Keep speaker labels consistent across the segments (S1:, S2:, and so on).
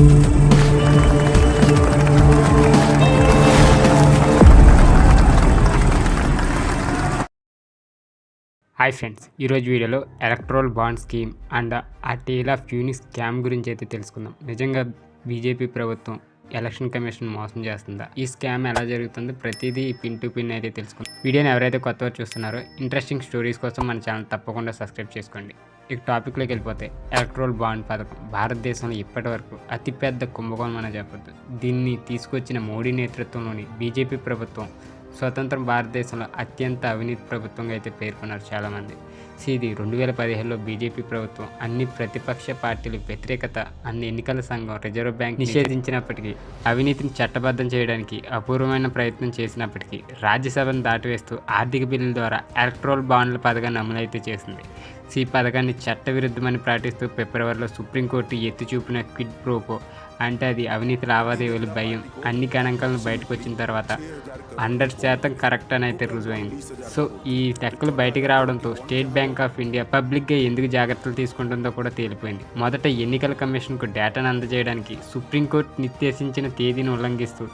S1: Hi friends, ఈరోజు వీడియోలో electoral bond scheme and ఆ టేల్ ఆఫ్ యూనిక్ స్కామ్ గురించి అయితే తెలుసుకుందాం. నిజంగా బీజేపీ ప్రభుత్వం ఎలక్షన్ కమిషన్ మోసం చేస్తుందా? ఈ స్కామ్ ఎలా జరుగుతుందో ప్రతిదీ పిన్ టు పిన్ అయితే తెలుసుకుందాం. వీడియోని ఎవరైతే కొత్తగా చూస్తున్నారో ఇంట్రెస్టింగ్ స్టోరీస్ కోసం మన ఛానల్ తప్పకుండా సబ్స్క్రైబ్ చేసుకోండి. ఇక టాపిక్లోకి వెళ్ళిపోతే, ఎలక్ట్రల్ బాండ్ పథకం భారతదేశంలో ఇప్పటి వరకు అతిపెద్ద కుంభకోణం అని చెప్పొద్దు. దీన్ని తీసుకొచ్చిన మోడీ నేతృత్వంలోని బీజేపీ ప్రభుత్వం స్వతంత్ర భారతదేశంలో అత్యంత అవినీతి ప్రభుత్వంగా అయితే పేర్కొన్నారు చాలామంది. ఇది 2017లో బీజేపీ ప్రభుత్వం అన్ని ప్రతిపక్ష పార్టీలు వ్యతిరేకత అన్ని ఎన్నికల సంఘం రిజర్వ్ బ్యాంక్ నిషేధించినప్పటికీ, అవినీతిని చట్టబద్ధం చేయడానికి అపూర్వమైన ప్రయత్నం చేసినప్పటికీ రాజ్యసభను దాటివేస్తూ ఆర్థిక బిల్లుల ద్వారా ఎలక్ట్రల్ బాండ్ల పథకాన్ని అమలైతే చేసింది. ఈ పథకాన్ని చట్టవిరుద్ధమని ప్రకటిస్తూ ఫిబ్రవరిలో సుప్రీంకోర్టు ఎత్తి చూపిన క్విడ్ ప్రోకో, అంటే అది అవినీతి లావాదేవీలు భయం, అన్ని గణాంకాలను బయటకు వచ్చిన తర్వాత 100% కరెక్ట్ అని అయితే రుజువైంది. సో ఈ లెక్కలు బయటికి రావడంతో స్టేట్ బ్యాంక్ ఆఫ్ ఇండియా పబ్లిక్గా ఎందుకు జాగ్రత్తలు తీసుకుంటుందో కూడా తేలిపోయింది. మొదట ఎన్నికల కమిషన్కు డేటాను అందజేయడానికి సుప్రీంకోర్టు నిర్దేశించిన తేదీని ఉల్లంఘిస్తూ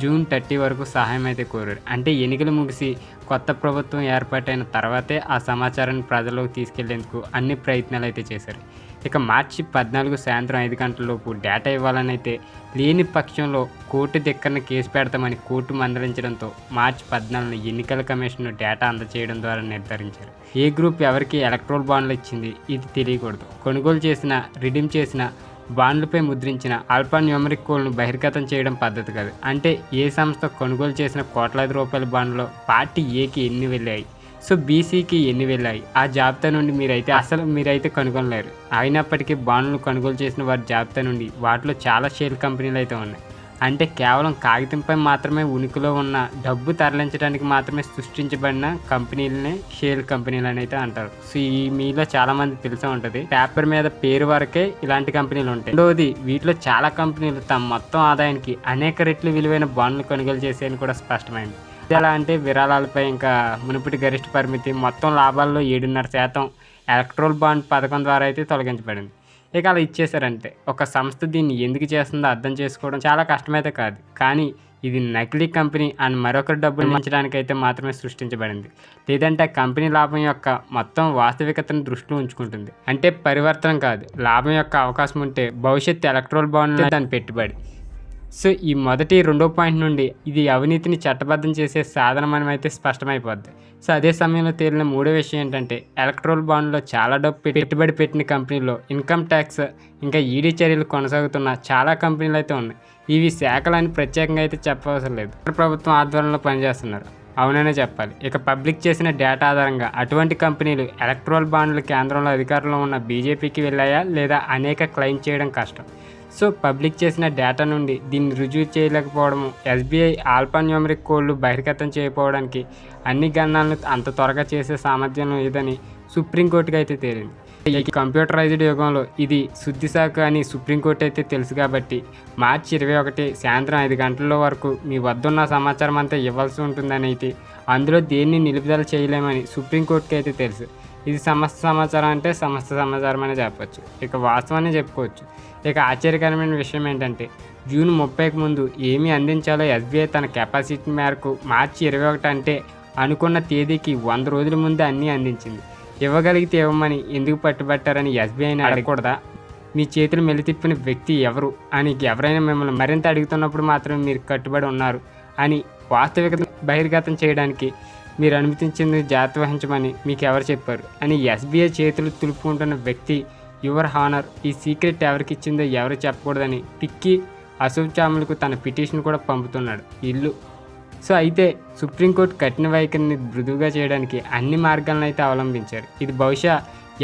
S1: జూన్ 30 వరకు సహాయం అయితే కోరారు. అంటే ఎన్నికలు ముగిసి కొత్త ప్రభుత్వం ఏర్పాటైన తర్వాతే ఆ సమాచారాన్ని ప్రజల్లోకి తీసుకెళ్లేందుకు అన్ని ప్రయత్నాలు అయితే చేశారు. ఇక మార్చి 14 సాయంత్రం 5 గంటలలోపు డేటా ఇవ్వాలని అయితే, లేని పక్షంలో కోర్టు దిక్కన కేసు పెడతామని కోర్టు మందలించడంతో మార్చి 14 ఎన్నికల కమిషన్ డేటా అందజేయడం ద్వారా నిర్ధారించారు. ఏ గ్రూప్ ఎవరికి ఎలక్ట్రల్ బాండ్లు ఇచ్చింది ఇది తెలియకూడదు. కొనుగోలు చేసిన, రిడీమ్ చేసిన బాండ్లపై ముద్రించిన ఆల్ఫా న్యూమరిక్ కోడ్ను బహిర్గతం చేయడం పద్ధతి కాదు. అంటే ఏ సంస్థ కొనుగోలు చేసిన కోట్లాది రూపాయల బాండ్లో పార్టీ ఏకి ఎన్ని వెళ్ళాయి, సో బీసీకి ఎన్ని వెళ్ళాయి, ఆ జాబితా నుండి మీరైతే కనుగొనలేరు. అయినప్పటికీ బాండ్లను కొనుగోలు చేసిన వారి జాబితా నుండి వాటిలో చాలా షేర్ కంపెనీలు అయితే ఉన్నాయి. అంటే కేవలం కాగితంపై మాత్రమే ఉనికిలో ఉన్న, డబ్బు తరలించడానికి మాత్రమే సృష్టించబడిన కంపెనీలనే షేర్ కంపెనీలు అని అయితే అంటారు. సో ఈ మీలో చాలా మంది తెలిసే ఉంటుంది, పేపర్ మీద పేరు వరకే ఇలాంటి కంపెనీలు ఉంటాయి. రెండవది, వీటిలో చాలా కంపెనీలు తమ మొత్తం ఆదాయానికి అనేక రెట్లు విలువైన బాండ్లు కొనుగోలు చేసేయని కూడా స్పష్టమైంది. ఎలా అంటే విరాళాలపై ఇంకా మునుపటి గరిష్ట పరిమితి, మొత్తం లాభాల్లో 7.5% ఎలక్ట్రల్ బాండ్ పథకం ద్వారా అయితే తొలగించబడింది. ఇక అలా ఇచ్చేసారంటే ఒక సంస్థ దీన్ని ఎందుకు చేస్తుందో అర్థం చేసుకోవడం చాలా కష్టమైతే కాదు. కానీ ఇది నకిలీ కంపెనీ అండ్ మరొకరి డబ్బులు మించడానికి అయితే మాత్రమే సృష్టించబడింది. లేదంటే కంపెనీ లాభం యొక్క మొత్తం వాస్తవికతను దృష్టిలో ఉంచుకుంటుంది. అంటే పరివర్తన కాదు, లాభం యొక్క అవకాశం ఉంటే భవిష్యత్తు ఎలక్ట్రల్ బాండ్లే దాని పెట్టుబడి. సో ఈ మొదటి 2వ పాయింట్ నుండి ఇది అవినీతిని చట్టబద్ధం చేసే సాధనం అయితే స్పష్టమైపోద్ది. సో అదే సమయంలో తేలిన 3వ విషయం ఏంటంటే, ఎలక్ట్రల్ బాండ్లో చాలా డబ్బు పెట్టుబడి పెట్టిన కంపెనీల్లో ఇన్కమ్ ట్యాక్స్ ఇంకా ఈడీ చర్యలు కొనసాగుతున్న చాలా కంపెనీలు అయితే ఉన్నాయి. ఇవి శాఖలని ప్రత్యేకంగా అయితే చెప్పవసరం లేదు, ప్రభుత్వం ఆధ్వర్యంలో పనిచేస్తున్నారు, అవుననే చెప్పాలి. ఇక పబ్లిక్ చేసిన డేటా ఆధారంగా అటువంటి కంపెనీలు ఎలక్ట్రల్ బాండ్ల కేంద్రంలో అధికారంలో ఉన్న బీజేపీకి వెళ్ళాయా లేదా అనేక క్లెయిమ్ చేయడం కష్టం. సో పబ్లిక్ చేసిన డేటా నుండి దీన్ని రుజువు చేయలేకపోవడము, ఎస్బీఐ ఆల్ఫా న్యూమరిక్ కోడ్లు బహిర్గతం చేయకపోవడానికి అన్ని గణనాలను అంత త్వరగా చేసే సామర్థ్యం లేదని సుప్రీంకోర్టుకి అయితే తేలింది. ఈ కంప్యూటరైజ్డ్ యుగంలో ఇది శుద్ధిశాఖ అని సుప్రీంకోర్టు అయితే తెలుసు కాబట్టి మార్చి 21 సాయంత్రం 5 గంటల వరకు మీ వద్ద ఉన్న సమాచారం అంతా ఇవ్వాల్సి ఉంటుందని అయితే, అందులో దేన్ని నిలుపుదల చేయలేమని సుప్రీంకోర్టుకి అయితే తెలుసు. ఇది సమస్త సమాచారం అంటే సమస్త సమాచారం అని చెప్పొచ్చు, ఇక వాస్తవాన్ని చెప్పుకోవచ్చు. ఇక ఆశ్చర్యకరమైన విషయం ఏంటంటే, జూన్ 30కి ముందు ఏమి అందించాలో ఎస్బీఐ తన కెపాసిటీ మేరకు మార్చి 21 అంటే అనుకున్న తేదీకి 100 రోజుల ముందే అన్నీ అందించింది. ఇవ్వగలిగితే ఇవ్వమని ఎందుకు పట్టుబట్టారని ఎస్బీఐని అడగకూడదా? మీ చేతులు మెలితిప్పిన వ్యక్తి ఎవరు అని ఎవరైనా మిమ్మల్ని మరింత అడుగుతున్నప్పుడు మాత్రమే మీరు కట్టుబడి ఉన్నారు అని వాస్తవికత బహిర్గతం చేయడానికి మీరు అనుమతించింది జాగ్రత్త వహించమని మీకు ఎవరు చెప్పారు అని ఎస్బీఐ చేతులు తులుపుకుంటున్న వ్యక్తి యువర్ హానర్, ఈ సీక్రెట్ ఎవరికి ఇచ్చిందో ఎవరు చెప్పకూడదని పిక్కి అశోక్ చాములకు తన పిటిషన్ కూడా పంపుతున్నాడు ఇల్లు. సో అయితే సుప్రీంకోర్టు కఠిన వైఖరిని మృదువుగా చేయడానికి అన్ని మార్గాలను అయితే అవలంబించారు. ఇది బహుశా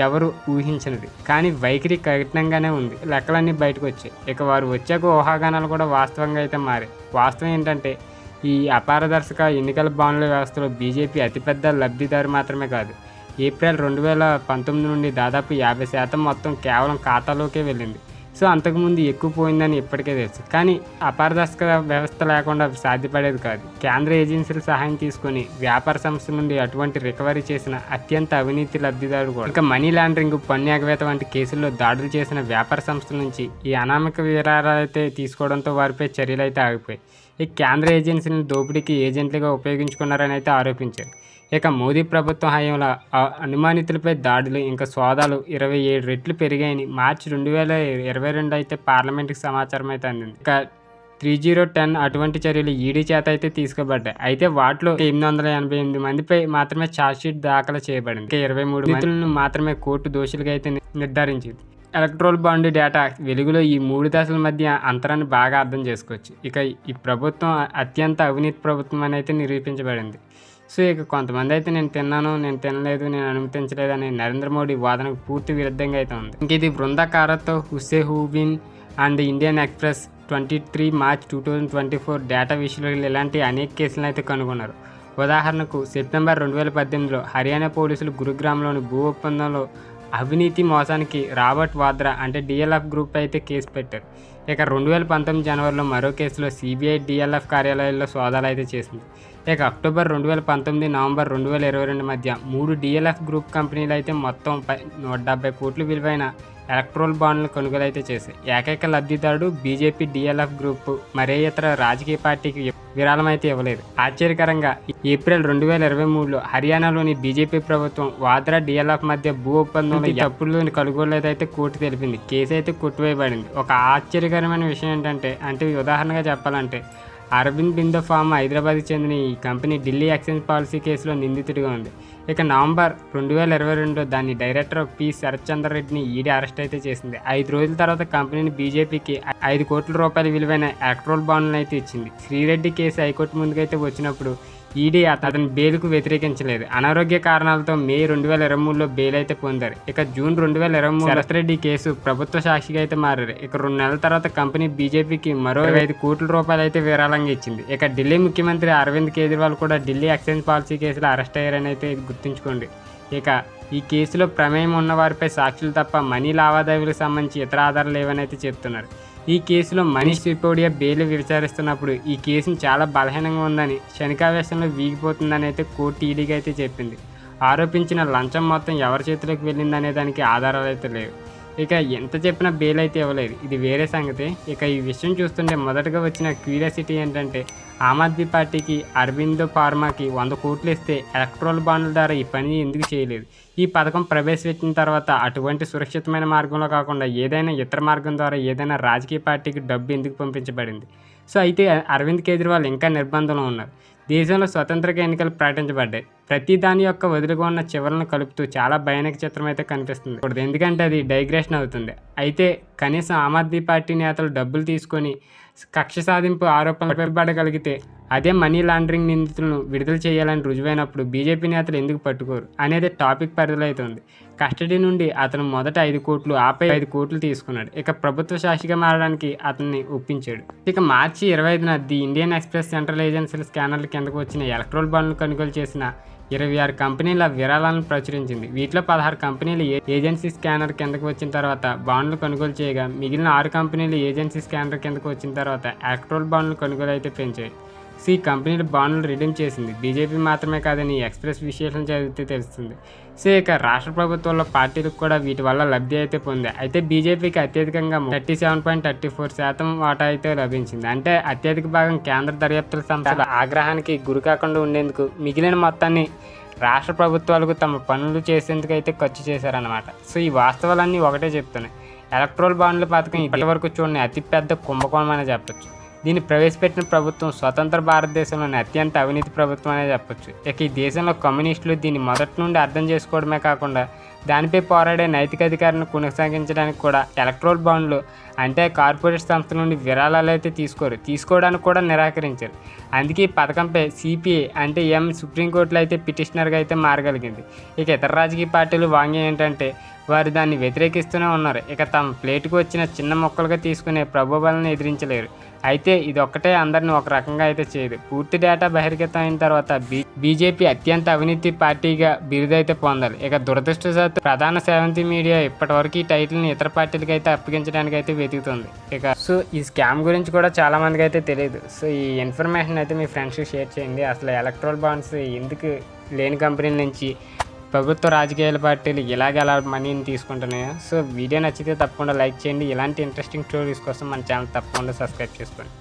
S1: ఎవరు ఊహించినది, కానీ వైఖరి కఠినంగానే ఉంది. లెక్కలన్నీ బయటకు వచ్చాయి. ఇక వారు వచ్చాక ఊహాగానాలు కూడా వాస్తవంగా అయితే మారాయి. వాస్తవం ఏంటంటే, ఈ అపారదర్శక ఎన్నికల బాండ్ల వ్యవస్థలో బీజేపీ అతిపెద్ద లబ్ధిదారు మాత్రమే కాదు. ఏప్రిల్ 2019 నుండి దాదాపు 50% మొత్తం కేవలం ఖాతాలోకే వెళ్ళింది. సో అంతకుముందు ఎక్కువ పోయిందని ఇప్పటికే తెలుసు. కానీ అపారదర్శక వ్యవస్థ లేకుండా సాధ్యపడేది కాదు. కేంద్ర ఏజెన్సీల సహాయం తీసుకొని వ్యాపార సంస్థల నుండి అటువంటి రికవరీ చేసిన అత్యంత అవినీతి లబ్ధిదారుడు కూడా. ఇంకా మనీ లాండరింగ్, పన్ను ఎగవేత వంటి కేసుల్లో దాడులు చేసిన వ్యాపార సంస్థల నుంచి ఈ అనామక విరాళాలైతే తీసుకోవడంతో వారిపై చర్యలు అయితే ఆగిపోయాయి. ఈ కేంద్ర ఏజెన్సీలను దోపిడీకి ఏజెంట్లుగా ఉపయోగించుకున్నారని అయితే ఆరోపించారు. ఇక మోదీ ప్రభుత్వం హయాంలో అనుమానితులపై దాడులు ఇంకా సోదాలు 27 రెట్లు పెరిగాయని మార్చి 2022 అయితే పార్లమెంట్కి సమాచారం అయితే అందింది. ఇక 3010 అటువంటి చర్యలు ఈడీ చేత అయితే తీసుకోబడ్డాయి. అయితే వాటిలో 888 మందిపై మాత్రమే ఛార్జ్షీట్ దాఖలు చేయబడింది. 23 మందిని మాత్రమే కోర్టు దోషులుగా అయితే నిర్ధారించింది. ఎలక్ట్రల్ బాండ్ డేటా వెలుగులో ఈ 3 దశల మధ్య అంతరాన్ని బాగా అర్థం చేసుకోవచ్చు. ఇక ఈ ప్రభుత్వం అత్యంత అవినీతి ప్రభుత్వం అని అయితే నిరూపించబడింది. సో ఇక కొంతమంది అయితే నేను తిన్నాను, నేను తినలేదు, నేను అనుమతించలేదు అనే నరేంద్ర మోడీ వాదనకు పూర్తి విరుద్ధంగా అయితే ఉంది. ఇంక ఇది బృందా కారత్తో, Hussain and Indian Express 23 March 2024 data విషయంలో ఇలాంటి అనేక కేసులను అయితే కనుగొన్నారు. ఉదాహరణకు సెప్టెంబర్ 2018లో హర్యానా పోలీసులు గురుగ్రామ్లోని భూ ఒప్పందంలో అవినీతి మోసానికి రాబర్ట్ వాద్రా అంటే డిఎల్ఎఫ్ గ్రూప్ అయితే కేసు పెట్టారు. ఇక 2019 జనవరిలో మరో కేసులో సిబిఐ డిఎల్ఎఫ్ కార్యాలయాల్లో సోదాలు అయితే చేసింది. ఇక అక్టోబర్ 2019 నవంబర్ 2022 మధ్య 3 డిఎల్ఎఫ్ గ్రూప్ కంపెనీలు అయితే మొత్తం 170 కోట్ల విలువైన ఎలక్ట్రల్ బాండ్లను కొనుగోలు అయితే చేశాయి. ఏకైక లబ్ధిదారుడు బీజేపీ డిఎల్ఎఫ్ గ్రూప్ మరే ఇతర రాజకీయ పార్టీకి విరాళం అయితే ఇవ్వలేదు. ఆశ్చర్యకరంగా ఏప్రిల్ 2023లో హర్యానాలోని బీజేపీ ప్రభుత్వం వాద్రా డిఎల్ఎఫ్ మధ్య భూ ఒప్పందంలో తప్పుల్లోని కొనుగోలు అయితే కోర్టు తెలిపింది. కేసు అయితే కొట్టివేయబడింది. ఒక ఆశ్చర్యకరమైన విషయం ఏంటంటే ఉదాహరణగా చెప్పాలంటే అరవింద్ బిందో ఫార్మా హైదరాబాద్కి చెందిన ఈ కంపెనీ ఢిల్లీ ఎక్స్చేంజ్ పాలసీ కేసులో నిందితుడిగా ఉంది. ఇక నవంబర్ 2022లో దాని డైరెక్టర్ పి శరత్ చంద్ర రెడ్డిని ఈడీ అరెస్ట్ అయితే చేసింది. 5 రోజుల తర్వాత కంపెనీని బీజేపీకి 5 కోట్ల రూపాయల విలువైన ఎలక్ట్రల్ బాండ్లను అయితే ఇచ్చింది. శ్రీరెడ్డి కేసు హైకోర్టు ముందుకైతే వచ్చినప్పుడు ఈడీ అతని బెయిల్కు వ్యతిరేకించలేదు. అనారోగ్య కారణాలతో మే 2023లో బెయిల్ అయితే పొందారు. ఇక జూన్ 2023 శరత్ రెడ్డి కేసు ప్రభుత్వ సాక్షిగా అయితే మారారు. ఇక 2 నెలల తర్వాత కంపెనీ బీజేపీకి మరో 5 కోట్ల రూపాయలు అయితే విరాళంగా ఇచ్చింది. ఇక ఢిల్లీ ముఖ్యమంత్రి అరవింద్ కేజ్రీవాల్ కూడా ఢిల్లీ ఎక్స్చేంజ్ పాలసీ కేసులో అరెస్ట్ అయ్యారని అయితే గుర్తుంచుకోండి. ఇక ఈ కేసులో ప్రమేయం ఉన్న వారిపై సాక్షులు తప్ప మనీ లావాదేవీలకు సంబంధించి ఇతర ఆధారాలు లేవని అయితే చెప్తున్నారు. ఈ కేసులో మనీష్ సిసోడియా బెయిల్ విచారిస్తున్నప్పుడు ఈ కేసును చాలా బలహీనంగా ఉందని, శనికావేశంలో వీగిపోతుందని అయితే కోర్టు ఈడీగా అయితే చెప్పింది. ఆరోపించిన లంచం మొత్తం ఎవరి చేతిలోకి వెళ్ళిందనే దానికి ఆధారాలు అయితే లేవు. ఇక ఎంత చెప్పినా బెయిల్ అయితే ఇవ్వలేదు, ఇది వేరే సంగతి. ఇక ఈ విషయం చూస్తుంటే మొదటగా వచ్చిన క్యూరియాసిటీ ఏంటంటే ఆమ్ ఆద్మీ పార్టీకి అరవిందో ఫార్మాకి 100 కోట్లు ఇస్తే ఎలక్ట్రల్ బాండ్ల ద్వారా ఈ పని ఎందుకు చేయలేదు? ఈ పథకం ప్రవేశపెట్టిన తర్వాత అటువంటి సురక్షితమైన మార్గంలో కాకుండా ఏదైనా ఇతర మార్గం ద్వారా ఏదైనా రాజకీయ పార్టీకి డబ్బు ఎందుకు పంపించబడింది? సో అయితే అరవింద్ కేజ్రీవాల్ ఇంకా నిర్బంధంలో ఉన్నారు. దేశంలో స్వతంత్ర ఎన్నికలు ప్రకటించబడ్డాయి. ప్రతి దాని యొక్క వదులుగా ఉన్న చివరలను కలుపుతూ చాలా భయానక చిత్రం అయితే కనిపిస్తుంది. ఎందుకంటే అది డైగ్రెషన్ అవుతుంది. అయితే కనీసం ఆమ్ ఆద్మీ పార్టీ నేతలు డబ్బులు తీసుకొని కక్ష సాధింపు ఆరోపణలు పెంపబడగలిగితే అదే మనీ లాండరింగ్ నిందితులను విడుదల చేయాలని రుజువైనప్పుడు బీజేపీ నేతలు ఎందుకు పట్టుకోరు అనేది టాపిక్ పరిధిలో అయితే ఉంది. కస్టడీ నుండి అతను మొదట 5 కోట్లు ఆపై 5 కోట్లు తీసుకున్నాడు. ఇక ప్రభుత్వ సాక్షిగా మారడానికి అతన్ని ఒప్పించాడు. ఇక మార్చి 25న ది ఇండియన్ ఎక్స్ప్రెస్ సెంట్రల్ ఏజెన్సీల స్కానర్ల కిందకు వచ్చిన ఎలక్ట్రల్ బాండ్లను కొనుగోలు చేసిన 26 కంపెనీల విరాళాలను ప్రచురించింది. వీటిలో 16 కంపెనీలు ఏజెన్సీ స్కానర్ కిందకు వచ్చిన తర్వాత బాండ్లు కొనుగోలు చేయగా మిగిలిన 6 కంపెనీలు ఏజెన్సీ స్కానర్ కిందకు వచ్చిన తర్వాత ఎలక్ట్రల్ బాండ్లు కొనుగోలు అయితే పెంచాయి. ఈ కంపెనీలు బాండ్లు రిడీమ్ చేసింది. బీజేపీ మాత్రమే కాదని ఎక్స్ప్రెస్ విశ్లేషణ చదివితే తెలుస్తుంది. సో ఇక రాష్ట్ర ప్రభుత్వాల్లో పార్టీలకు కూడా వీటి వల్ల లబ్ధి అయితే పొందాయి. అయితే బీజేపీకి అత్యధికంగా 37.34% వాటా అయితే లభించింది. అంటే అత్యధిక భాగం కేంద్ర దర్యాప్తుల సంస్థల ఆగ్రహానికి గురి కాకుండా ఉండేందుకు మిగిలిన మొత్తాన్ని రాష్ట్ర ప్రభుత్వాలకు తమ పనులు చేసేందుకు అయితే ఖర్చు చేశారన్నమాట. సో ఈ వాస్తవాలన్నీ ఒకటే చెప్తున్నాయి. ఎలక్ట్రల్ బాండ్ల పథకం ఇప్పటివరకు చూడని అతిపెద్ద కుంభకోణం అని చెప్పొచ్చు. దీన్ని ప్రవేశపెట్టిన ప్రభుత్వం స్వతంత్ర భారతదేశంలోని అత్యంత అవినీతి ప్రభుత్వం అనే చెప్పొచ్చు. ఇక ఈ దేశంలో కమ్యూనిస్టులు దీన్ని మొదటి నుండి అర్థం చేసుకోవడమే కాకుండా దానిపై పోరాడే నైతిక అధికారాన్ని కొనసాగించడానికి కూడా ఎలక్ట్రల్ బాండ్లు అంటే కార్పొరేట్ సంస్థల నుండి విరాళాలు అయితే తీసుకోవడానికి కూడా నిరాకరించారు. అందుకే ఈ పథకంపై సిపిఐ అంటే సుప్రీంకోర్టులో అయితే పిటిషనర్గా అయితే మారగలిగింది. ఇక ఇతర రాజకీయ పార్టీలు వాంగ్యం ఏంటంటే వారు దాన్ని వ్యతిరేకిస్తూనే ఉన్నారు. ఇక తమ ప్లేటుకు వచ్చిన చిన్న మొక్కలుగా తీసుకునే ప్రలోభాలను ఎదిరించలేరు. అయితే ఇది ఒక్కటే అందరిని ఒక రకంగా అయితే చేయదు. పూర్తి డేటా బహిర్గతం అయిన తర్వాత బీజేపీ అత్యంత అవినీతి పార్టీగా బిరుదైతే పొందాలి. ఇక దురదృష్టవశాత్తు ప్రధాన సేవంతి మీడియా ఇప్పటివరకు ఈ టైటిల్ని ఇతర పార్టీలకి అయితే అప్పగించడానికి అయితే వెతుకుతుంది. ఇక ఈ స్కామ్ గురించి కూడా చాలా మందికి అయితే తెలియదు. ఈ ఇన్ఫర్మేషన్ అయితే మీ ఫ్రెండ్స్కి షేర్ చేయండి. అసలు ఎలక్ట్రల్ బాండ్స్ ఎందుకు లేని కంపెనీల నుంచి ప్రభుత్వ రాజకీయాల పార్టీలు ఎలా మనీని తీసుకుంటున్నాయో. వీడియో నచ్చితే తప్పకుండా లైక్ చేయండి. ఇలాంటి ఇంట్రెస్టింగ్ స్టోరీస్ కోసం మన ఛానల్ తప్పకుండా సబ్స్క్రైబ్ చేసుకోండి.